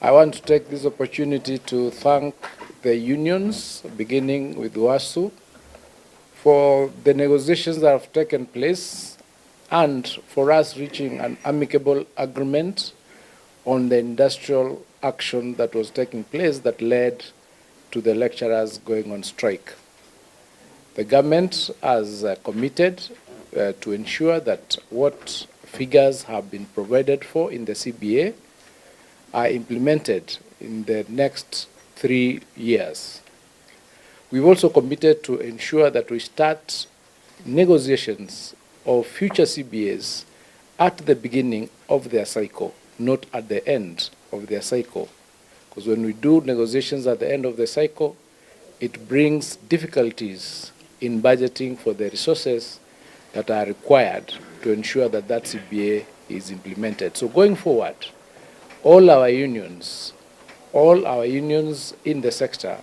I want to take this opportunity to thank the unions, beginning with WASU, for the negotiations that have taken place and for us reaching an amicable agreement on the industrial action that was taking place that led to the lecturers going on strike. The government has committed to ensure that what figures have been provided for in the CBA are implemented in the next 3 years. We've also committed to ensure that we start negotiations of future CBAs at the beginning of their cycle, not at the end of their cycle. Because when we do negotiations at the end of the cycle, it brings difficulties in budgeting for the resources that are required to ensure that that CBA is implemented. So going forward, all our unions in the sector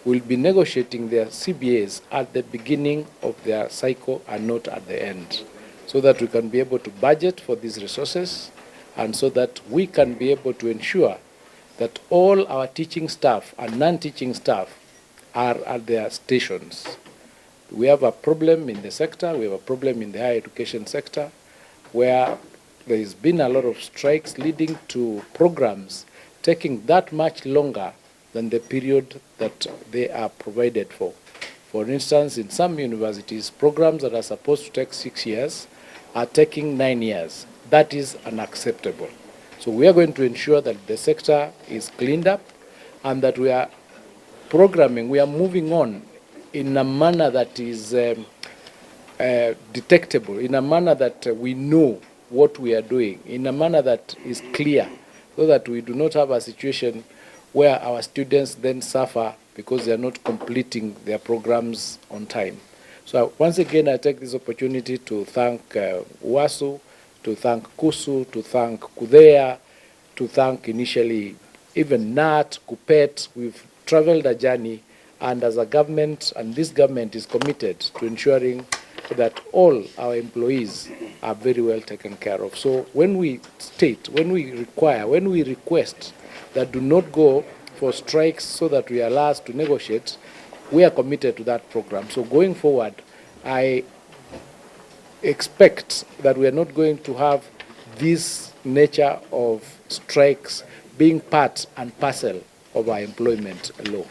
will be negotiating their CBAs at the beginning of their cycle and not at the end, so that we can be able to budget for these resources and so that we can be able to ensure that all our teaching staff and non-teaching staff are at their stations. We have a problem in the sector, we have a problem in the higher education sector, where there has been a lot of strikes leading to programs taking that much longer than the period that they are provided for. For instance, in some universities, programs that are supposed to take 6 years are taking 9 years. That is unacceptable. So we are going to ensure that the sector is cleaned up and that we are moving on in a manner that is detectable, in a manner that we know what we are doing, in a manner that is clear, so that we do not have a situation where our students then suffer because they are not completing their programs on time. So once again, I take this opportunity to thank WASU, to thank KUSU, to thank KUDEA, to thank initially even NAT, KUPET. We've traveled a journey, and as a government, and this government is committed to ensuring that all our employees are very well taken care of. So when we request that do not go for strikes so that we are allowed to negotiate, we are committed to that program. So going forward, I expect that we are not going to have this nature of strikes being part and parcel of our employment law.